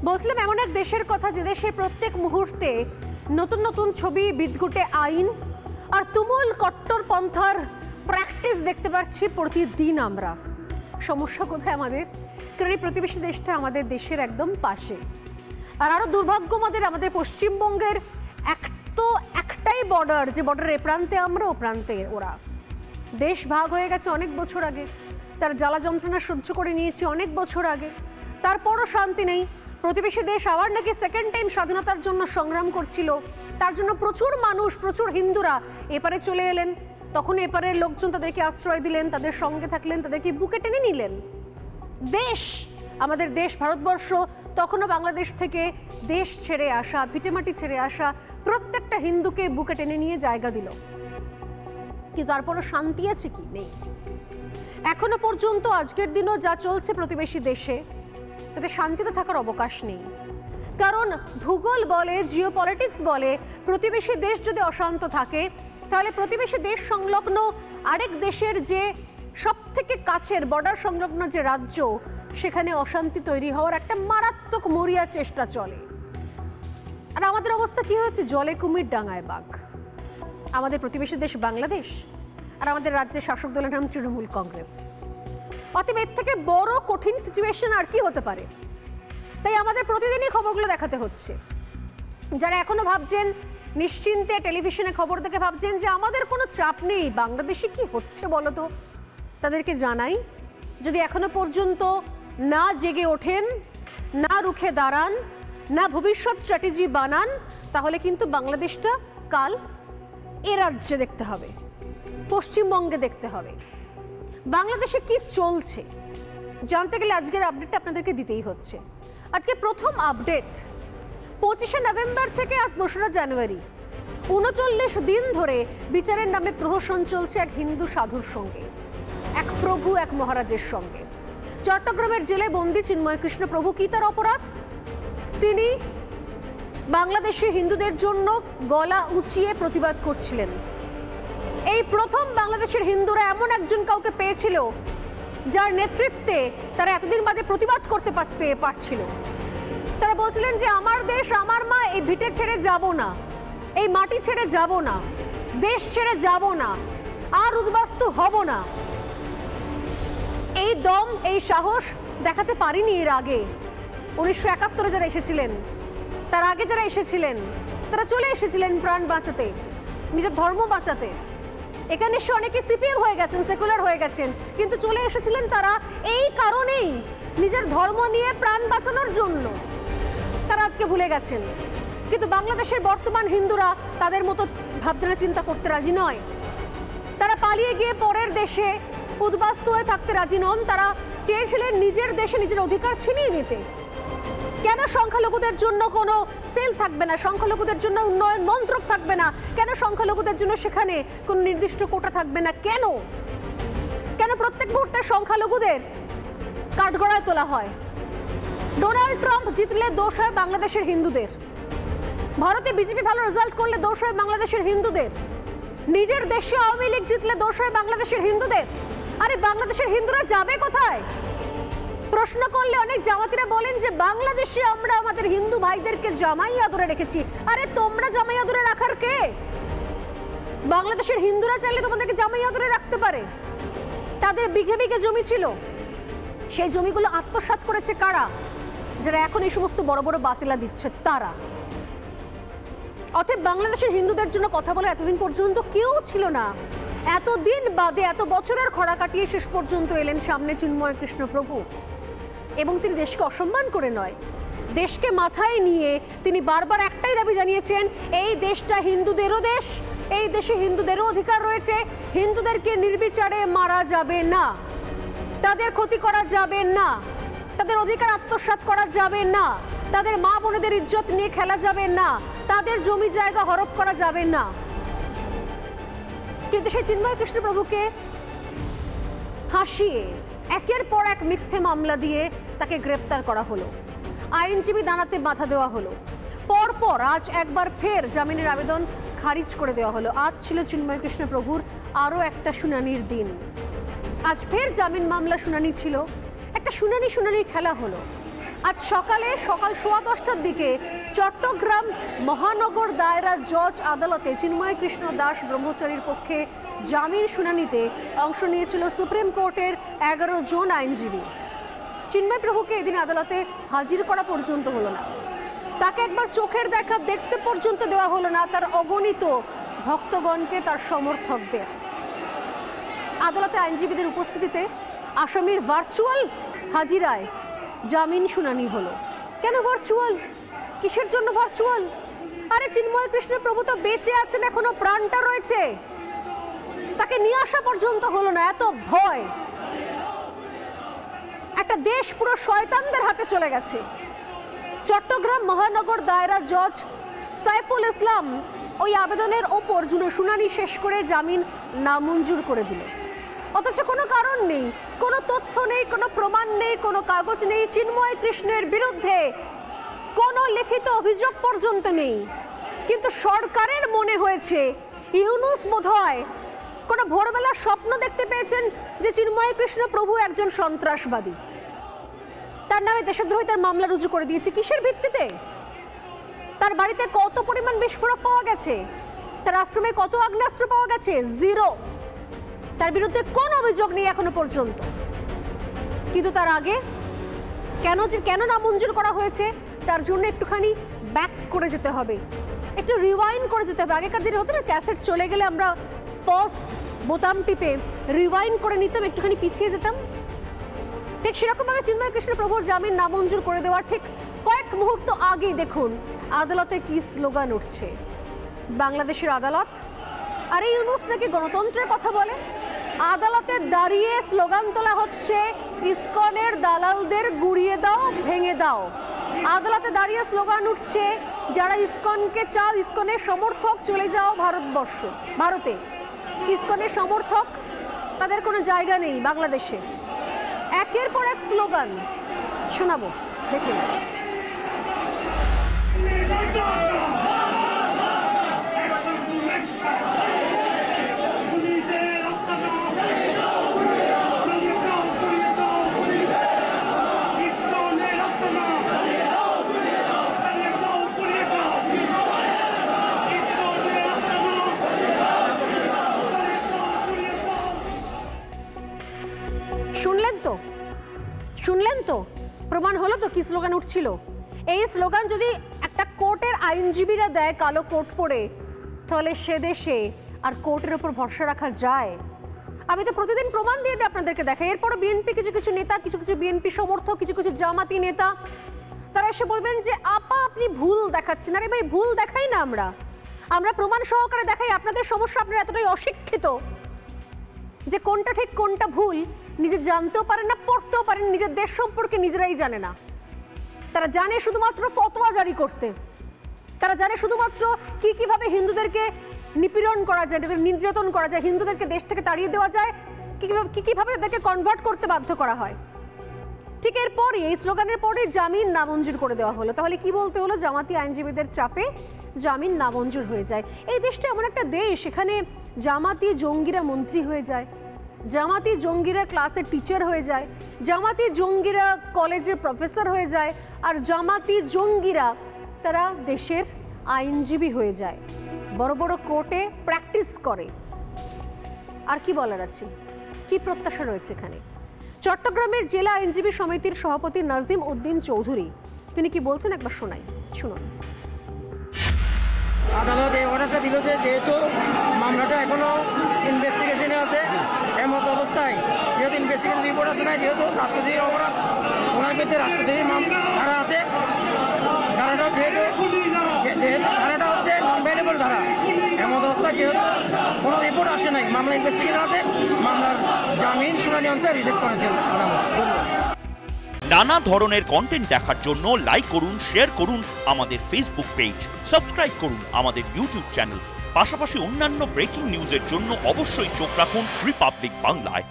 বলছিলাম এমন এক দেশের কথা যে দেশে প্রত্যেক মুহূর্তে নতুন নতুন ছবি, বিদঘুটে আইন আর তুমুল কট্টরপন্থার প্র্যাকটিস দেখতে পাচ্ছি প্রতিদিন আমরা। সমস্যা কোথায় আমাদের? কারণ এই প্রতিবেশী দেশটা আমাদের দেশের একদম পাশে। আর আরও দুর্ভাগ্য আমাদের পশ্চিমবঙ্গের একটাই বর্ডার, যে বর্ডারের এ প্রান্তে আমরা, ও প্রান্তে ওরা। দেশ ভাগ হয়ে গেছে অনেক বছর আগে, তার জ্বালা যন্ত্রণা সহ্য করে নিয়েছি অনেক বছর আগে, তারপরও শান্তি নেই। প্রতিবেশী দেশ আবার নাকি সেকেন্ড টাইম স্বাধীনতার জন্য সংগ্রাম করছিল, তার জন্য প্রচুর মানুষ, প্রচুর হিন্দুরা এপারে চলে এলেন। তখন এপারের লোকজন তাদেরকে আশ্রয় দিলেন, তাদের সঙ্গে থাকলেন, তাদেরকে বুকে টেনে নিলেন। দেশ, আমাদের দেশ ভারতবর্ষ, তখনও বাংলাদেশ থেকে দেশ ছেড়ে আসা, ভিটেমাটি ছেড়ে আসা প্রত্যেকটা হিন্দুকে বুকে টেনে নিয়ে জায়গা দিল। কিন্তু তারপরও শান্তি আছে কি? নেই। এখনো পর্যন্ত আজকের দিনও যা চলছে প্রতিবেশী দেশে, তাতে শান্তিতে থাকার অবকাশ নেই। কারণ ভূগোল বলে, জিওপলিটিক্স বলে, প্রতিবেশী দেশ যদি অশান্ত থাকে তাহলে প্রতিবেশী দেশ সংলগ্ন আরেক দেশের যে সব থেকে কাছের বর্ডার সংলগ্ন যে রাজ্য, সেখানে অশান্তি তৈরি হওয়ার একটা মারাত্মক মরিয়া চেষ্টা চলে। আর আমাদের অবস্থা কি হয়েছে? জলে কুমির, ডাঙায় বাঘ। আমাদের প্রতিবেশী দেশ বাংলাদেশ, আর আমাদের রাজ্যের শাসক দলের নাম তৃণমূল কংগ্রেস। অতএব এর থেকে বড় কঠিন সিচুয়েশন আর কি হতে পারে? তাই আমাদের প্রতিদিনই খবরগুলো দেখাতে হচ্ছে। যারা এখনো ভাবছেন নিশ্চিন্তে টেলিভিশনে খবর দেখে ভাবছেন যে আমাদের কোনো চাপ নেই, বাংলাদেশে কি হচ্ছে বলতো, তাদেরকে জানাই, যদি এখনো পর্যন্ত না জেগে ওঠেন, না রুখে দাঁড়ান, না ভবিষ্যৎ স্ট্র্যাটেজি বানান, তাহলে কিন্তু বাংলাদেশটা কাল এ রাজ্যে দেখতে হবে, পশ্চিমবঙ্গে দেখতে হবে। বাংলাদেশে কি চলছে জানতে গেলে আজকের আপডেটটা আপনাদেরকে দিতেই হচ্ছে। আজকে প্রথম আপডেট, 25শে নভেম্বর থেকে আজ 2রা জানুয়ারি, 39 দিন ধরে বিচারের নামে প্রহসন চলছে এক হিন্দু সাধুর সঙ্গে, এক প্রভু, এক মহারাজের সঙ্গে। চট্টগ্রামের জেলে বন্দী চিন্ময় কৃষ্ণ প্রভু। কি তার অপরাধ? তিনি বাংলাদেশে হিন্দুদের জন্য গলা উঁচিয়ে প্রতিবাদ করছিলেন। এই প্রথম বাংলাদেশের হিন্দুরা এমন একজন কাউকে পেয়েছিল যার নেতৃত্বে তারা এতদিন বাদে প্রতিবাদ করতে পারছিল। তারা বলছিলেন যে আমার দেশ, আমার মা, এই ভিটে ছেড়ে যাব না, এই মাটি ছেড়ে যাব না, দেশ ছেড়ে যাব না, আর উদ্বাস্তু হব না। এই দম, এই সাহস দেখাতে পারিনি এর আগে। 1971 যারা এসেছিলেন, তার আগে যারা এসেছিলেন, তারা চলে এসেছিলেন প্রাণ বাঁচাতে, নিজের ধর্ম বাঁচাতে। এখানে এসে অনেকে সিপিএম হয়ে গেছেন, সেকুলার হয়ে গেছেন, কিন্তু চলে এসেছিলেন তারা এই কারণেই, নিজের ধর্ম নিয়ে প্রাণ বাঁচানোর জন্য। তারা আজকে ভুলে গেছেন। কিন্তু বাংলাদেশের বর্তমান হিন্দুরা তাদের মতো ভাবনা চিন্তা করতে রাজি নয়। তারা পালিয়ে গিয়ে পরের দেশে উদ্বাস্তু হয়ে থাকতে রাজি নন। তারা চেয়েছিলেন নিজের দেশে নিজের অধিকার ছিনিয়ে নিতে। কেন সংখ্যালঘুদের জন্য কোনো সেল থাকবে না? সংখ্যালঘুদের জন্য উন্নয়ন মন্ত্রক থাকবে না? কেন সংখ্যালঘুদের জন্য সেখানে কোনো নির্দিষ্ট কোটা থাকবে না? কেন কেন প্রত্যেক মুহূর্তে সংখ্যালঘুদের কাঠগড়ায় তোলা হয়? ডোনাল্ড ট্রাম্প জিতলে দোষ হয় বাংলাদেশের হিন্দুদের, ভারতে বিজেপি ভালো রেজাল্ট করলে দোষ হয় বাংলাদেশের হিন্দুদের, নিজের দেশে আওয়ামী লীগ জিতলে দোষ হয় বাংলাদেশের হিন্দুদের। আরে বাংলাদেশের হিন্দুরা যাবে কোথায়? প্রশ্ন করলে অনেক জামাতিরা বলেন যে বাংলাদেশে আমরা আমাদের হিন্দু ভাইদেরকে জামাই আদরে রেখেছি। আরে তোমরা জামাই আদরে রাখার কে? বাংলাদেশের হিন্দুরা চাইলে তোমাদেরকে জামাই আদরে রাখতে পারে। তাদের বিঘে বিঘে জমি ছিল, সেই জমিগুলো আত্মসাৎ করেছে কারা? যারা এখন এই সমস্ত বড় বড় বাতিলা দিচ্ছে তারা। অতএব বাংলাদেশের হিন্দুদের জন্য কথা বলে এতদিন পর্যন্ত কেউ ছিল না। এতদিন বাদে, এত বছরের খরা কাটিয়ে শেষ পর্যন্ত এলেন সামনে চিন্ময় কৃষ্ণ প্রভু, এবং তিনি দেশকে অসম্মান করে নয়, দেশকে মাথায় নিয়ে তিনি বারবার একটাই দাবি জানিয়েছেন, এই দেশটা হিন্দুদেরও দেশ, এই দেশে হিন্দুদেরও অধিকার রয়েছে, হিন্দুদেরকে নির্বিচারে মারা যাবে না, তাদের ক্ষতি করা যাবে না, তাদের অধিকার আত্মসাৎ করা যাবে না, তাদের মা বোনেদের ইজ্জত নিয়ে খেলা যাবে না, তাদের জমি জায়গা হরপ করা যাবে না। কিন্তু সেই চিন্ময় কৃষ্ণ প্রভুকে ফাঁসিয়ে একের পর এক মিথ্যে মামলা দিয়ে তাকে গ্রেপ্তার করা হলো, আইনজীবী দাঁড়াতে বাধা দেওয়া হলো। পরপর আজ একবার ফের জামিনের আবেদন খারিজ করে দেওয়া হলো। আজ ছিল চিন্ময় কৃষ্ণ প্রভুর আরও একটা শুনানির দিন। আজ ফের জামিন মামলা শুনানি ছিল, একটা শুনানি খেলা হলো। আজ সকাল 10:15টার দিকে চট্টগ্রাম মহানগর দায়রা জজ আদালতে চিন্ময় কৃষ্ণ দাস ব্রহ্মচারীর পক্ষে জামিন শুনানিতে অংশ নিয়েছিল সুপ্রিম কোর্টের 11 জন আইনজীবী। চিন্ময় প্রভুকে এদিন আদালতে হাজির করা পর্যন্ত হলো না, তাকে একবার চোখের দেখা দেখতে পর্যন্ত দেওয়া হলো না তার অগণিত ভক্তগণকে, তার সমর্থকদের। আদালতে আইনজীবীদের উপস্থিতিতে আসামির ভার্চুয়াল হাজিরায় জামিন শুনানি হলো। কেন ভার্চুয়াল? কিসের জন্য ভার্চুয়াল? আরে চিন্ময় কৃষ্ণ প্রভু তো বেঁচে আছেন, এখনো প্রাণটা রয়েছে, তাকে নিয়ে আসা পর্যন্ত হলো না। এত ভয়, একটা দেশ পুরো শয়তানদের হাতে চলে গেছে। চট্টগ্রাম মহানগর দায়রা জজ সাইফুল ইসলাম ওই আবেদনের ওপর শুনানি শেষ করে জামিন নামঞ্জুর করে দিল। অথচ কোনো কারণ নেই, কোনো তথ্য নেই, কোনো প্রমাণ নেই, কোনো কাগজ নেই, চিন্ময় কৃষ্ণের বিরুদ্ধে কোনো লিখিত অভিযোগ পর্যন্ত নেই। কিন্তু সরকারের মনে হয়েছে ইউনূস বোধহয় কোনো ভোরবেলা স্বপ্ন দেখতে পেয়েছেন যে চিন্ময় কৃষ্ণ প্রভু একজন সন্ত্রাসবাদী, তার নামে দেশদ্রোহিতার মামলা রুজু করে দিয়েছে। কিসের ভিত্তিতে? তার বাড়িতে কত পরিমাণ বিস্ফোরক পাওয়া গেছে, তার আশ্রমে কত আগ্নেয়াস্ত্র পাওয়া গেছে? জিরো। তার বিরুদ্ধে কোনো অভিযোগ নেই এখনো পর্যন্ত। কিন্তু তার আগে কেন নামঞ্জুর করা হয়েছে তার জন্য একটুখানি ব্যাক করে যেতে হবে, একটু রিওয়াইন্ড করে যেতে হবে। আগেকার দিনে হতো না, ক্যাসেট চলে গেলে আমরা পজ বোতাম টিপে রিওয়াইন্ড করে নিতাম, একটুখানি পিছিয়ে যেতাম। ঠিক সেরকমভাবে চিন্ময় কৃষ্ণ প্রভুর জামিন নামঞ্জুর করে দেওয়ার ঠিক কয়েক মুহূর্ত আগেই দেখুন আদালতে কি স্লোগান উঠছে। বাংলাদেশের আদালত, আরে ইউনূস নাকি গণতন্ত্রের কথা বলে? আদালতে দাঁড়িয়ে স্লোগান তোলা হচ্ছে ইসকনের দালালদের গুড়িয়ে দাও, ভেঙে দাও। আদালতে দাঁড়িয়ে স্লোগান উঠছে যারা ইসকনকে চাও, ইসকনের সমর্থক, চলে যাও ভারতে। ইসকনের সমর্থক, তাদের কোনো জায়গা নেই বাংলাদেশে। একের পর এক স্লোগান শোনাবো, দেখুন। শুনলেন তো, প্রমাণ হলো তো কি স্লোগান উঠছিল। এই স্লোগান যদি একটা কোর্টের আইনজীবীরা দেয় কালো কোট পরে, তাহলে সে দেশে আর কোর্টের উপর ভরসা রাখা যায়? আমি তো প্রতিদিন প্রমাণ দিয়ে আপনাদেরকে দেখাই। এরপরে বিএনপি কিছু নেতা, কিছু বিএনপি সমর্থক, কিছু জামাতি নেতা, তারা এসে বলবেন যে আপা আপনি ভুল দেখাচ্ছেন। আরে ভাই, ভুল দেখাই না, আমরা প্রমাণ সহকারে দেখাই। আপনাদের সমস্যা, আপনারা এতটাই অশিক্ষিত যে কোনটা ঠিক কোনটা ভুল নিজে জানতেও পারেন না, পড়তেও পারেন, নিজের দেশ সম্পর্কে নিজেরাই জানে না। তারা জানে শুধুমাত্র ফতোয়া জারি করতে, তারা জানে শুধুমাত্র কিভাবে হিন্দুদেরকে নিপীড়ন করা যায়, নির্যাতন করা যায়, হিন্দুদেরকে দেশ থেকে তাড়িয়ে দেওয়া যায়, কিভাবে তাদেরকে কনভার্ট করতে বাধ্য করা হয়। ঠিক এরপরই, এই স্লোগানের পরে জামিন নামঞ্জুর করে দেওয়া হলো। তাহলে কি বলতে হলো? জামাতি আইনজীবীদের চাপে জামিন নামঞ্জুর হয়ে যায়। এই দেশটা এমন একটা দেশ, এখানে জামাতি জঙ্গিরা মন্ত্রী হয়ে যায়, জামাতি জঙ্গিরা ক্লাসের টিচার হয়ে যায়, জামাতি জঙ্গিরা কলেজের প্রফেসর হয়ে যায়, আর জামাতি জঙ্গিরা তারা দেশের আইনজীবী হয়ে যায়, বড় বড় কোর্টে প্র্যাকটিস করে। আর কি বলার আছে, কি প্রত্যাশা রয়েছে এখানে? চট্টগ্রামের জেলা আইনজীবী সমিতির সভাপতি নাজিম উদ্দিন চৌধুরী তিনি কি বলছেন একবার শোনাই, শুনুন। আদালত এই অর্ডারটা দিল যে যেহেতু মামলাটা এখনো ইনভেস্টিগেশনে আছে, এমন অবস্থায় যেহেতু ইনভেস্টিগেশন রিপোর্ট আছে না, যেহেতু রাষ্ট্রদ্রোহী অপরাধ ওনার বিরুদ্ধে রাষ্ট্রদ্রোহী ধারা আছে, ধারাটা ধারাটা হচ্ছে নন ভেরিয়েবল ধারা। এমন অবস্থায় যেহেতু কোনো রিপোর্ট আসে নাই, মামলা ইনভেস্টিগেশন আছে, মামলার জামিন শুনানি অন্তে রিজেক্ট করেছেন আদালত। নানা ধরনের কন্টেন্ট দেখার জন্য লাইক করুন, শেয়ার করুন আমাদের ফেসবুক পেজ, সাবস্ক্রাইব করুন আমাদের ইউটিউব চ্যানেল। পাশাপাশি অন্যান্য ব্রেকিং নিউজের জন্য অবশ্যই চোখ রাখুন রিপাবলিক বাংলায়।